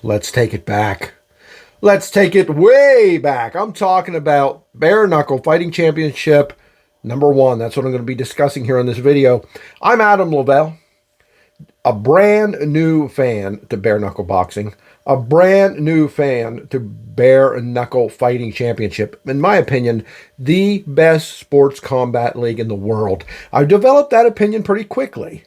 Let's take it back. Let's take it way back. I'm talking about Bare Knuckle Fighting Championship #1. That's what I'm going to be discussing here on this video. I'm Adam Lavelle, a brand new fan to Bare Knuckle Boxing, a brand new fan to Bare Knuckle Fighting Championship. In my opinion, the best sports combat league in the world. I've developed that opinion pretty quickly,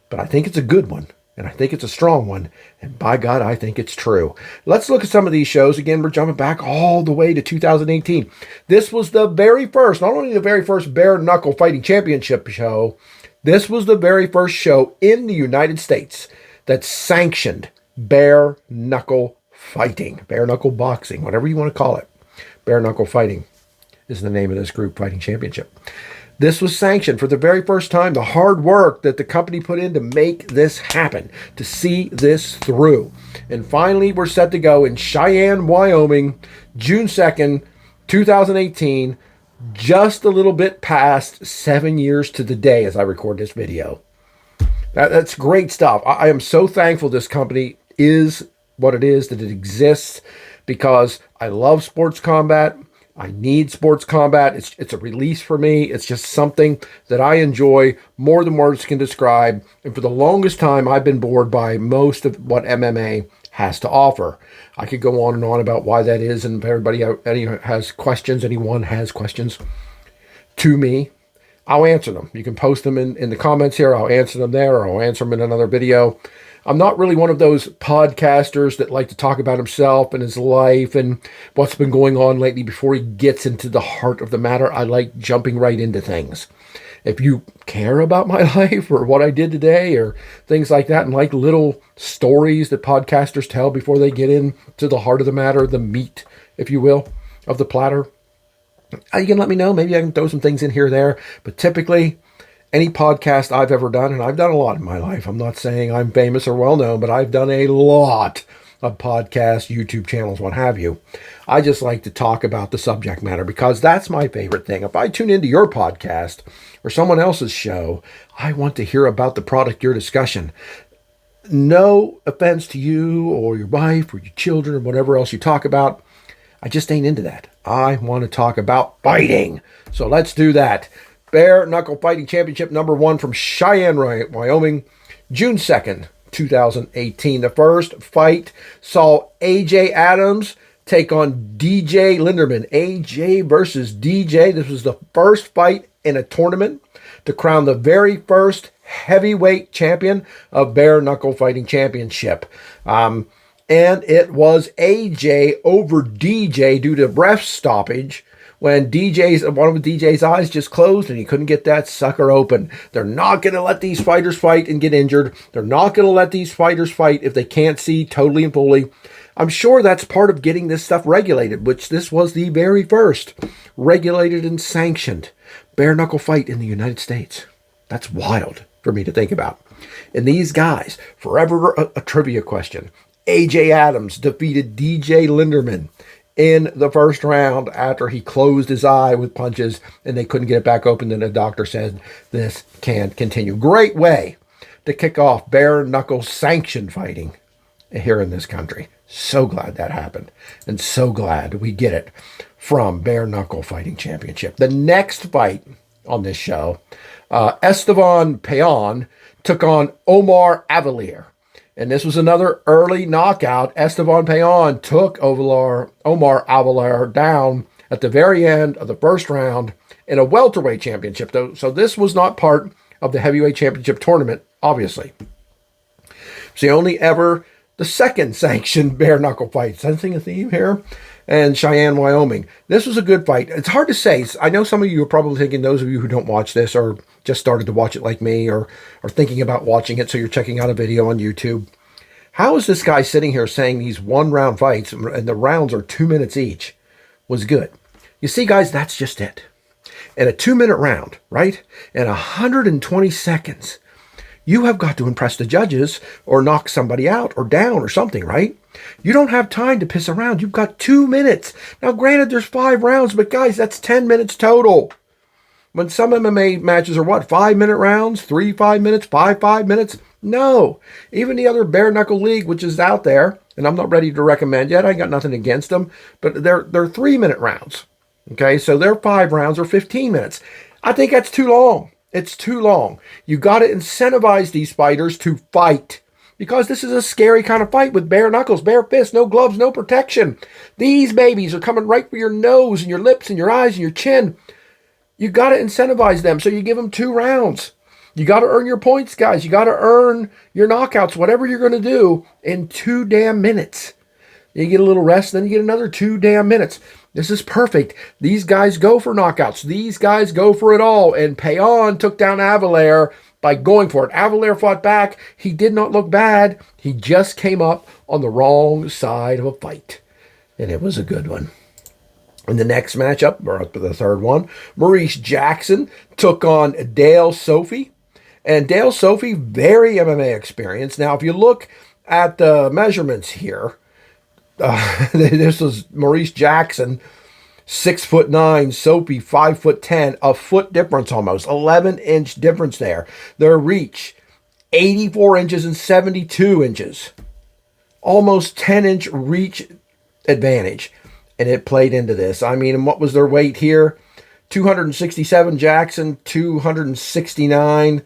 but I think it's a good one. And I think it's a strong one. And by God, I think it's true. Let's look at some of these shows. Again, we're jumping back all the way to 2018. This was the very first, not only the very first Bare Knuckle Fighting Championship show, this was the very first show in the United States that sanctioned bare knuckle fighting, bare knuckle boxing, whatever you want to call it. Bare knuckle fighting is the name of this group fighting championship. This was sanctioned for the very first time. The hard work that the company put in to make this happen, to see this through. And finally, we're set to go in Cheyenne, Wyoming, June 2nd, 2018, just a little bit past 7 years to the day as I record this video. That's great stuff. I am so thankful this company is what it is, that it exists, because I love sports combat. I need sports combat. It's a release for me. It's just something that I enjoy more than words can describe. And for the longest time, I've been bored by most of what MMA has to offer. I could go on and on about why that is. And if anyone has questions to me, I'll answer them. You can post them in the comments here. I'll answer them there, or I'll answer them in another video. I'm not really one of those podcasters that like to talk about himself and his life and what's been going on lately before he gets into the heart of the matter. I like jumping right into things. If you care about my life or what I did today or things like that, and like little stories that podcasters tell before they get into the heart of the matter, the meat, if you will, of the platter, you can let me know. Maybe I can throw some things in here or there. But typically, any podcast I've ever done, and I've done a lot in my life. I'm not saying I'm famous or well-known, but I've done a lot of podcasts, YouTube channels, what have you. I just like to talk about the subject matter because that's my favorite thing. If I tune into your podcast or someone else's show, I want to hear about the product, your discussion. No offense to you or your wife or your children or whatever else you talk about. I just ain't into that. I want to talk about fighting. So let's do that. Bare Knuckle Fighting Championship #1 from Cheyenne, Wyoming, June 2nd, 2018. The first fight saw AJ Adams take on DJ Linderman. AJ versus DJ. This was the first fight in a tournament to crown the very first heavyweight champion of Bare Knuckle Fighting Championship. And it was AJ over DJ due to ref stoppage, when one of DJ's eyes just closed and he couldn't get that sucker open. They're not going to let these fighters fight and get injured. They're not going to let these fighters fight if they can't see totally and fully. I'm sure that's part of getting this stuff regulated, which this was the very first regulated and sanctioned bare knuckle fight in the United States. That's wild for me to think about. And these guys, forever a trivia question. AJ Adams defeated DJ Linderman in the first round after he closed his eye with punches and they couldn't get it back open. Then the doctor said, this can't continue. Great way to kick off bare knuckle sanctioned fighting here in this country. So glad that happened. And so glad we get it from Bare Knuckle Fighting Championship. The next fight on this show, Esteban Payan took on Omar Avalier. And this was another early knockout. Esteban Payan took Omar Avalier down at the very end of the first round in a welterweight championship. So this was not part of the heavyweight championship tournament, obviously. The second sanctioned bare knuckle fight. Sensing a theme here? And Cheyenne, Wyoming. This was a good fight. It's hard to say. I know some of you are probably thinking, those of you who don't watch this or just started to watch it like me or are thinking about watching it, so you're checking out a video on YouTube. How is this guy sitting here saying these one-round fights, and the rounds are 2 minutes each, was good? You see, guys, that's just it. In a 2-minute round, right? In 120 seconds, you have got to impress the judges or knock somebody out or down or something, right? You don't have time to piss around. You've got 2 minutes. Now, granted, there's 5 rounds, but guys, that's 10 minutes total. When some MMA matches are 5-minute rounds, 3 5 minutes, 5 5 minutes. No. Even the other bare knuckle league, which is out there, and I'm not ready to recommend yet. I got nothing against them, but they're 3-minute rounds. Okay, so their 5 rounds are 15 minutes. I think that's too long. It's too long. You got to incentivize these fighters to fight, because this is a scary kind of fight with bare knuckles, bare fists, no gloves, no protection. These babies are coming right for your nose and your lips and your eyes and your chin. You got to incentivize them, so you give them 2 rounds. You got to earn your points, guys. You got to earn your knockouts, whatever you're going to do, in 2 damn minutes. You get a little rest, then you get another 2 damn minutes. This is perfect. These guys go for knockouts. These guys go for it all. And Payan took down Avalair by going for it. Avalair fought back. He did not look bad. He just came up on the wrong side of a fight. And it was a good one. In the next matchup, we're up to the third one, Maurice Jackson took on Dale Sophie. And Dale Sophie, very MMA experienced. Now, if you look at the measurements here, this was Maurice Jackson, 6'9", Sophie 5'10", a foot difference almost, 11-inch difference there. Their reach, 84 inches and 72 inches, almost 10-inch reach advantage, and it played into this. I mean, and what was their weight here? 267 Jackson, 269.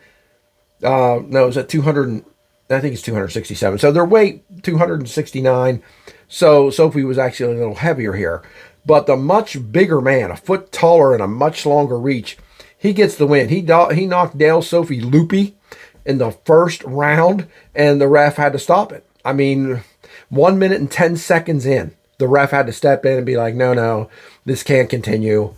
No, is that 200? I think it's 267. So their weight, 269. So Sophie was actually a little heavier here. But the much bigger man, a foot taller and a much longer reach, he gets the win. He knocked Dale Sophie loopy in the first round, and the ref had to stop it. I mean, 1 minute and 10 seconds in, the ref had to step in and be like, no, this can't continue.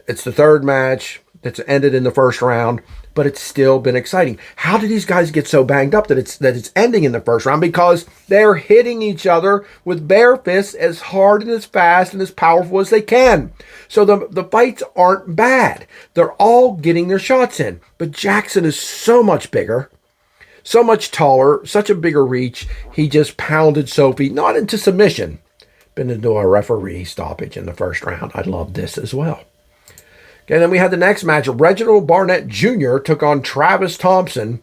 It's the third match. It's ended in the first round, but it's still been exciting. How did these guys get so banged up that it's ending in the first round? Because they're hitting each other with bare fists as hard and as fast and as powerful as they can. So the fights aren't bad. They're all getting their shots in. But Jackson is so much bigger, so much taller, such a bigger reach. He just pounded Sophie, not into submission, but into a referee stoppage in the first round. I love this as well. Okay, then we had the next match. Reginald Barnett Jr. took on Travis Thompson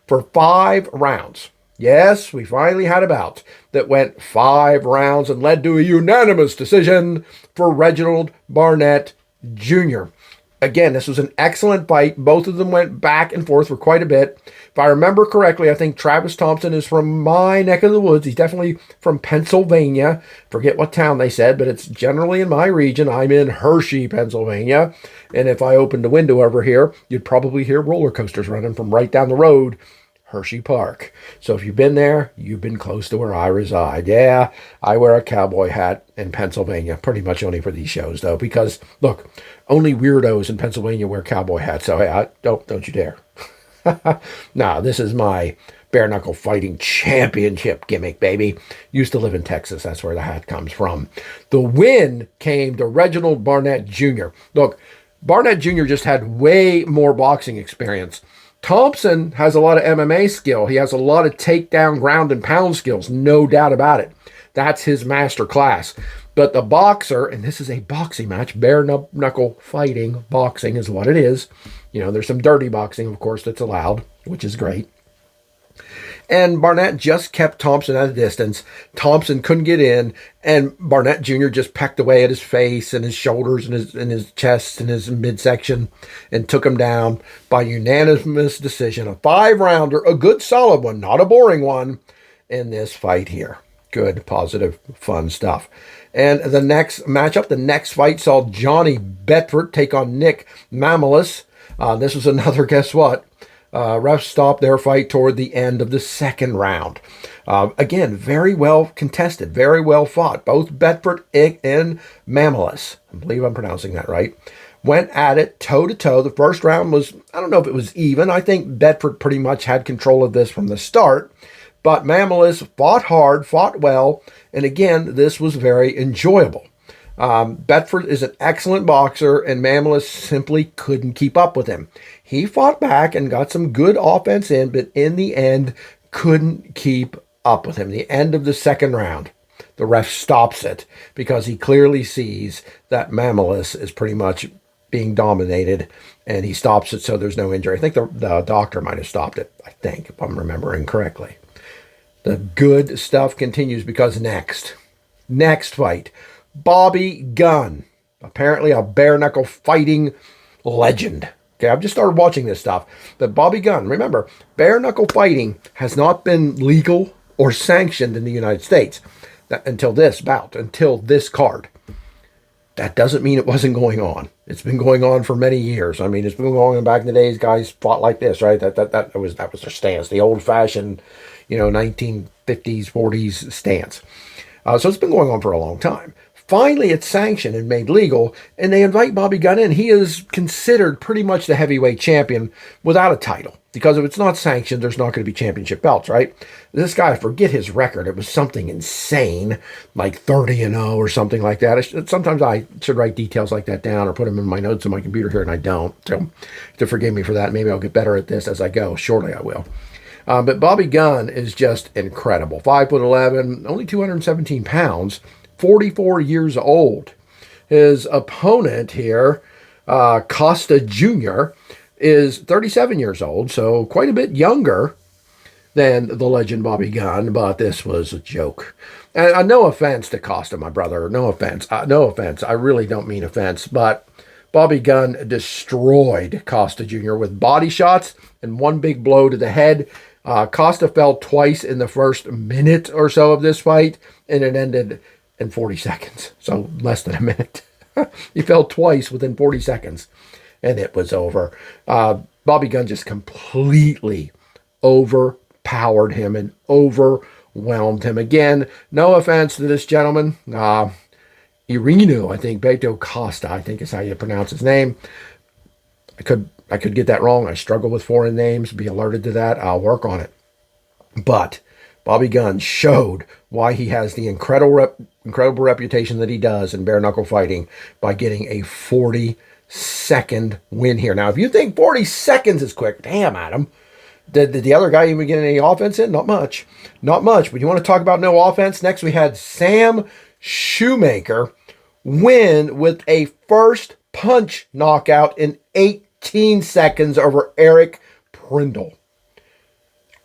for 5 rounds. Yes, we finally had a bout that went 5 rounds and led to a unanimous decision for Reginald Barnett Jr. Again, this was an excellent fight. Both of them went back and forth for quite a bit. If I remember correctly, I think Travis Thompson is from my neck of the woods. He's definitely from Pennsylvania. Forget what town they said, but it's generally in my region. I'm in Hershey, Pennsylvania. And if I opened a window over here, you'd probably hear roller coasters running from right down the road, Hershey Park. So if you've been there, you've been close to where I reside. Yeah, I wear a cowboy hat in Pennsylvania, pretty much only for these shows, though, because, look, only weirdos in Pennsylvania wear cowboy hats, so hey, don't you dare. Nah, this is my bare knuckle fighting championship gimmick, baby. Used to live in Texas. That's where the hat comes from. The win came to Reginald Barnett Jr. Look, Barnett Jr. just had way more boxing experience. Thompson has a lot of MMA skill. He has a lot of takedown, ground and pound skills, no doubt about it. That's his master class. But the boxer, and this is a boxing match, bare knuckle fighting, boxing is what it is. You know, there's some dirty boxing, of course, that's allowed, which is great. And Barnett just kept Thompson at a distance. Thompson couldn't get in, and Barnett Jr. just pecked away at his face and his shoulders and his chest and his midsection and took him down by unanimous decision. A 5-rounder, a good solid one, not a boring one, in this fight here. Good, positive, fun stuff. And the next matchup, the next fight saw Johnny Bedford take on Nick Mamalis. This was another, guess what? Refs stopped their fight toward the end of the second round. Again, very well contested, very well fought. Both Bedford and Mamalis, I believe I'm pronouncing that right, went at it toe-to-toe. The first round was, I don't know if it was even. I think Bedford pretty much had control of this from the start. But Mamalis fought hard, fought well, and again, this was very enjoyable. Bedford is an excellent boxer, and Mamalis simply couldn't keep up with him. He fought back and got some good offense in, but in the end, couldn't keep up with him. The end of the second round, the ref stops it because he clearly sees that Mamalis is pretty much being dominated, and he stops it so there's no injury. I think the doctor might have stopped it, I think, if I'm remembering correctly. The good stuff continues because next fight, Bobby Gunn, apparently a bare knuckle fighting legend. Okay, I've just started watching this stuff. But Bobby Gunn, remember, bare knuckle fighting has not been legal or sanctioned in the United States until this bout, until this card. That doesn't mean it wasn't going on. It's been going on for many years. I mean, it's been going on back in the days. Guys fought like this, right? That was their stance, the old-fashioned, 1950s, 40s stance. So it's been going on for a long time. Finally, it's sanctioned and made legal, and they invite Bobby Gunn in. He is considered pretty much the heavyweight champion without a title, because if it's not sanctioned, there's not going to be championship belts, right? This guy, I forget his record. It was something insane, like 30-0 or something like that. Sometimes I should write details like that down or put them in my notes on my computer here, and I don't. So to forgive me for that. Maybe I'll get better at this as I go. Shortly, I will. But Bobby Gunn is just incredible. 5'11", only 217 pounds. 44 years old. His opponent here, Costa Jr., is 37 years old, so quite a bit younger than the legend Bobby Gunn, but this was a joke. And no offense to Costa, my brother. No offense. No offense. I really don't mean offense, but Bobby Gunn destroyed Costa Jr. with body shots and one big blow to the head. Costa fell twice in the first minute or so of this fight, and it ended in 40 seconds, so less than a minute. He fell twice within 40 seconds, and it was over. Bobby Gunn just completely overpowered him and overwhelmed him. Again, no offense to this gentleman. Irino, I think, Beto Costa, I think is how you pronounce his name. I could get that wrong. I struggle with foreign names. Be alerted to that. I'll work on it. But Bobby Gunn showed why he has the incredible reputation that he does in bare knuckle fighting by getting a 40-second win here. Now, if you think 40 seconds is quick, damn, Adam. Did the other guy even get any offense in? Not much. Not much. But you want to talk about no offense? Next, we had Sam Shoemaker win with a first punch knockout in 18 seconds over Eric Prindle.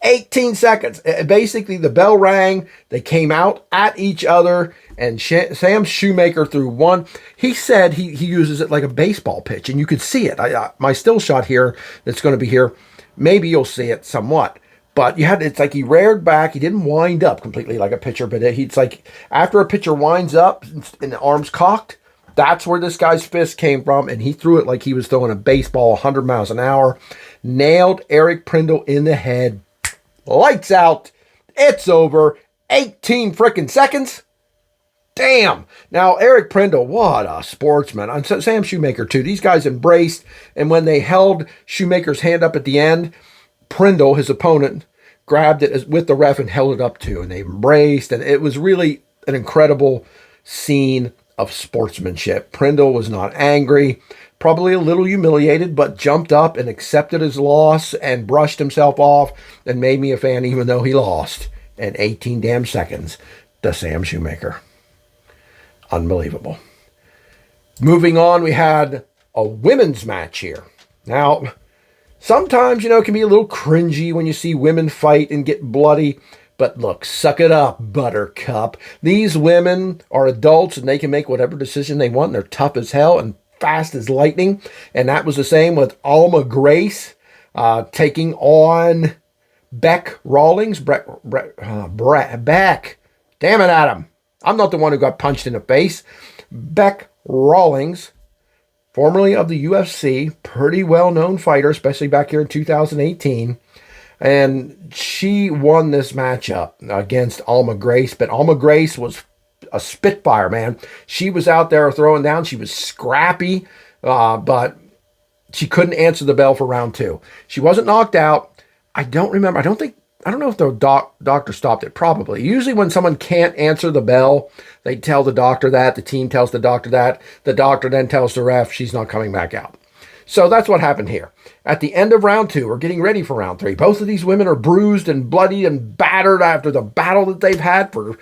18 seconds. Basically, the bell rang. They came out at each other, and Sam Shoemaker threw one. He said he uses it like a baseball pitch, and you could see it. My still shot here that's going to be here, maybe you'll see it somewhat. But it's like he reared back. He didn't wind up completely like a pitcher, but it's like after a pitcher winds up and the arm's cocked, that's where this guy's fist came from, and he threw it like he was throwing a baseball 100 miles an hour. Nailed Eric Prindle in the head. Lights out. It's over. 18 freaking seconds. Damn. Now, Eric Prindle, what a sportsman. And Sam Shoemaker, too. These guys embraced, and when they held Shoemaker's hand up at the end, Prindle, his opponent, grabbed it with the ref and held it up, too, and they embraced, and it was really an incredible scene of sportsmanship. Prindle was not angry, probably a little humiliated, but jumped up and accepted his loss and brushed himself off and made me a fan even though he lost in 18 damn seconds to Sam Shoemaker. Unbelievable. Moving on, we had a women's match here. Now, sometimes, it can be a little cringy when you see women fight and get bloody. But look, suck it up, Buttercup. These women are adults and they can make whatever decision they want. And they're tough as hell and fast as lightning. And that was the same with Alma Grace taking on Beck Rawlings. Beck. Damn it, Adam. I'm not the one who got punched in the face. Beck Rawlings, formerly of the UFC, pretty well-known fighter, especially back here in 2018. And she won this matchup against Alma Grace. But Alma Grace was a spitfire, man. She was out there throwing down. She was scrappy, but she couldn't answer the bell for round 2. She wasn't knocked out. I don't remember. I don't know if the doctor stopped it. Probably. Usually when someone can't answer the bell, they tell the doctor that. The team tells the doctor that. The doctor then tells the ref she's not coming back out. So that's what happened here. At the end of round 2, we're getting ready for round 3. Both of these women are bruised and bloody and battered after the battle that they've had for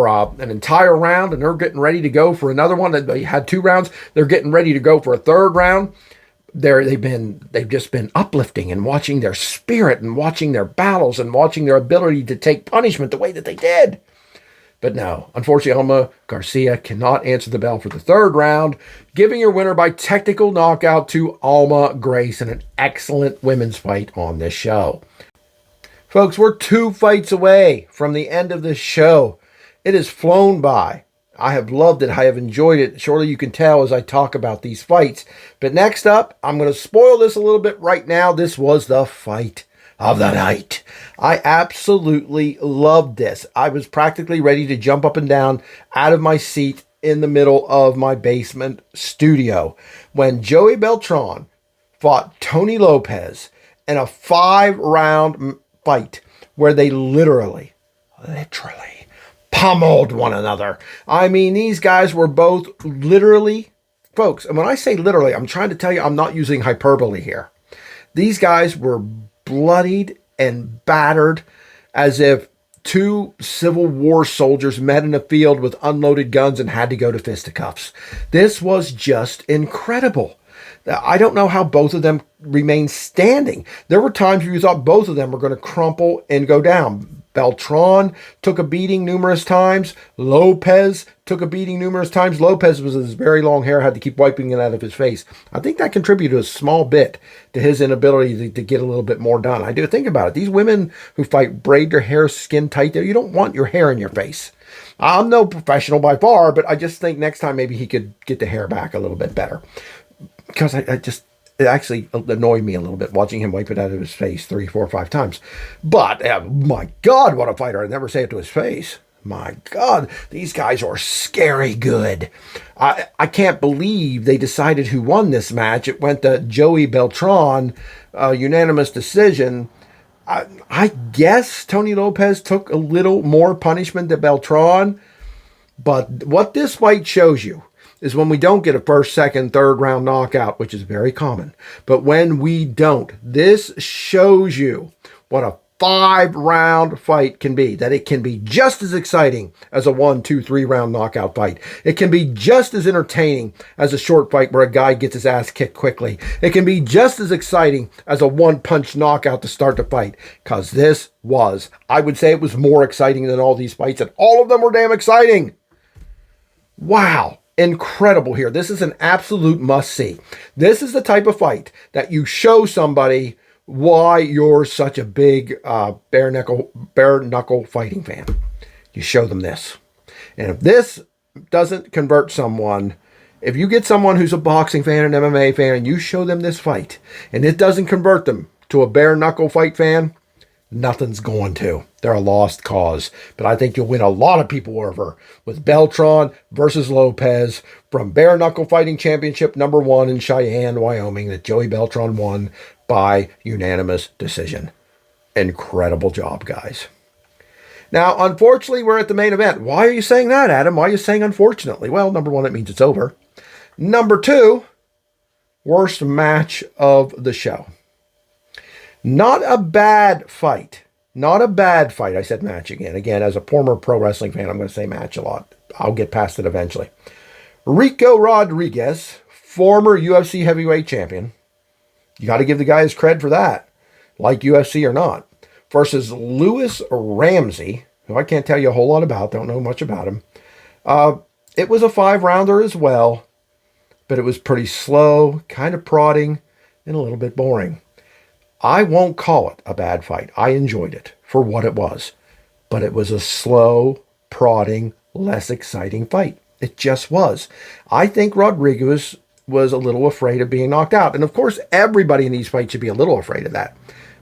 an entire round, and they're getting ready to go for another one. They had 2 rounds. They're getting ready to go for a third round. They've just been uplifting and watching their spirit and watching their battles and watching their ability to take punishment the way that they did. But no, unfortunately, Alma Garcia cannot answer the bell for the third round, giving her winner by technical knockout to Alma Grace in an excellent women's fight on this show. Folks, we're 2 fights away from the end of this show. It has flown by. I have loved it. I have enjoyed it. Surely you can tell as I talk about these fights. But next up, I'm going to spoil this a little bit right now. This was the fight of the night. I absolutely loved this. I was practically ready to jump up and down out of my seat in the middle of my basement studio when Joey Beltran fought Tony Lopez in a 5-round fight where they literally pummeled one another. I mean, these guys were both literally, folks, and when I say literally, I'm trying to tell you I'm not using hyperbole here. These guys were bloodied and battered as if 2 Civil War soldiers met in a field with unloaded guns and had to go to fisticuffs. This was just incredible. I don't know how both of them remained standing. There were times where you thought both of them were going to crumple and go down. Beltran took a beating numerous times. Lopez took a beating numerous times. Lopez, with his very long hair, had to keep wiping it out of his face. I think that contributed a small bit to his inability to get a little bit more done. I do think about it. These women who fight braid their hair skin tight, you don't want your hair in your face. I'm no professional by far, but I just think next time maybe he could get the hair back a little bit better. Because it actually annoyed me a little bit watching him wipe it out of his face 3, 4, 5 times. But, my God, what a fighter. I'd never say it to his face. My God, these guys are scary good. I can't believe they decided who won this match. It went to Joey Beltran, unanimous decision. I guess Tony Lopez took a little more punishment than Beltran. But what this fight shows you is when we don't get a first, second, third round knockout, which is very common. But when we don't, this shows you what a 5-round fight can be. That it can be just as exciting as a 1, 2, 3 round knockout fight. It can be just as entertaining as a short fight where a guy gets his ass kicked quickly. It can be just as exciting as a 1-punch knockout to start the fight. Because this was, I would say it was more exciting than all these fights. And all of them were damn exciting. Wow. Incredible here. This is an absolute must-see. This is the type of fight that you show somebody why you're such a big bare knuckle fighting fan. You show them this. And if this doesn't convert someone, if you get someone who's a boxing fan, an MMA fan, and you show them this fight, and it doesn't convert them to a bare knuckle fight fan, nothing's going to. They're a lost cause. But I think you'll win a lot of people over with Beltran versus Lopez from Bare Knuckle Fighting Championship #1 in Cheyenne, Wyoming, that Joey Beltran won by unanimous decision. Incredible job, guys. Now, unfortunately, we're at the main event. Why are you saying that, Adam? Why are you saying unfortunately? Well, #1, it means it's over. #2, worst match of the show. Not a bad fight. Not a bad fight. I said match again. Again, as a former pro wrestling fan, I'm going to say match a lot. I'll get past it eventually. Rico Rodriguez, former UFC heavyweight champion. You got to give the guy his cred for that, like UFC or not. Versus Lewis Ramsey, who I can't tell you a whole lot about. Don't know much about him. It was a 5-rounder as well, but it was pretty slow, kind of prodding, and a little bit boring. I won't call it a bad fight. I enjoyed it for what it was. But it was a slow, prodding, less exciting fight. It just was. I think Rodriguez was a little afraid of being knocked out. And of course, everybody in these fights should be a little afraid of that.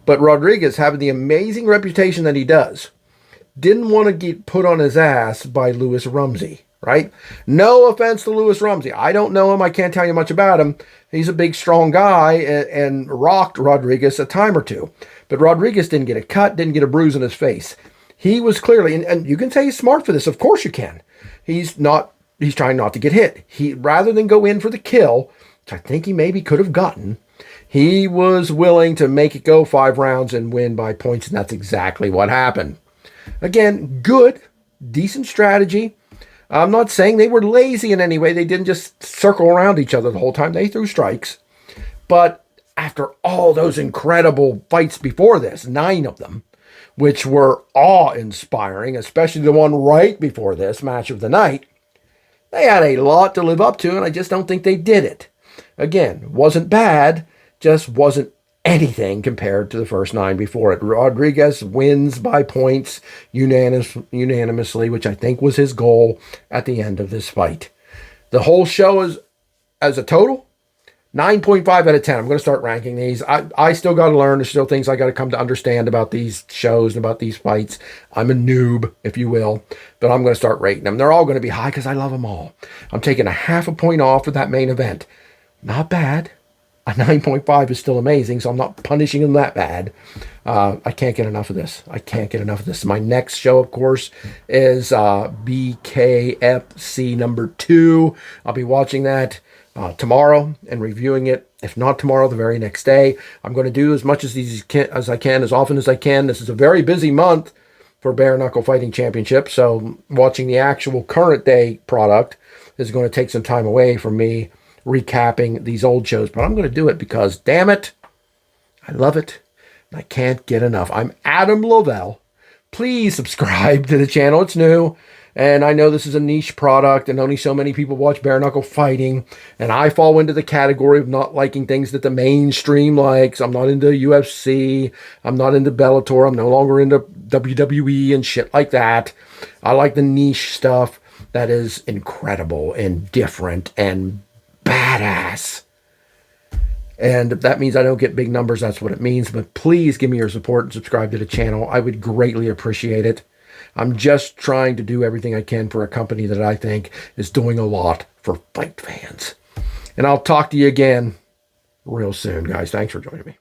But Rodriguez, having the amazing reputation that he does, didn't want to get put on his ass by Lewis Ramsey, right? No offense to Lewis Ramsey. I don't know him. I can't tell you much about him. He's a big, strong guy and rocked Rodriguez a time or two. But Rodriguez didn't get a cut, didn't get a bruise in his face. He was clearly, and you can say he's smart for this. Of course you can. He's trying not to get hit. Rather than go in for the kill, which I think he maybe could have gotten, He was willing to make it go 5 rounds and win by points, and that's exactly what happened. Again, good, decent strategy. I'm not saying they were lazy in any way. They didn't just circle around each other the whole time. They threw strikes. But after all those incredible fights before this, 9 of them, which were awe-inspiring, especially the one right before this, match of the night, they had a lot to live up to, and I just don't think they did it. Again, wasn't bad, just wasn't anything compared to the first 9 before it. Rodriguez wins by points unanimously, which I think was his goal at the end of this fight. The whole show is, as a total, 9.5 out of 10. I'm going to start ranking these. I still got to learn. There's still things I got to come to understand about these shows and about these fights. I'm a noob, if you will, but I'm going to start rating them. They're all going to be high because I love them all. I'm taking a half a point off for that main event. Not bad. A 9.5 is still amazing, so I'm not punishing them that bad. I can't get enough of this. I can't get enough of this. My next show, of course, is BKFC number 2. I'll be watching that tomorrow and reviewing it. If not tomorrow, the very next day. I'm going to do as much as I can, as often as I can. This is a very busy month for Bare Knuckle Fighting Championship, so watching the actual current day product is going to take some time away from me recapping these old shows. But I'm going to do it because, damn it, I love it. I can't get enough. I'm Adam Lovell. Please subscribe to the channel. It's new. And I know this is a niche product and only so many people watch bare knuckle fighting. And I fall into the category of not liking things that the mainstream likes. I'm not into UFC. I'm not into Bellator. I'm no longer into WWE and shit like that. I like the niche stuff that is incredible and different and badass. And if that means I don't get big numbers, that's what it means. But please give me your support and subscribe to the channel. I would greatly appreciate it. I'm just trying to do everything I can for a company that I think is doing a lot for fight fans. And I'll talk to you again real soon, guys. Thanks for joining me.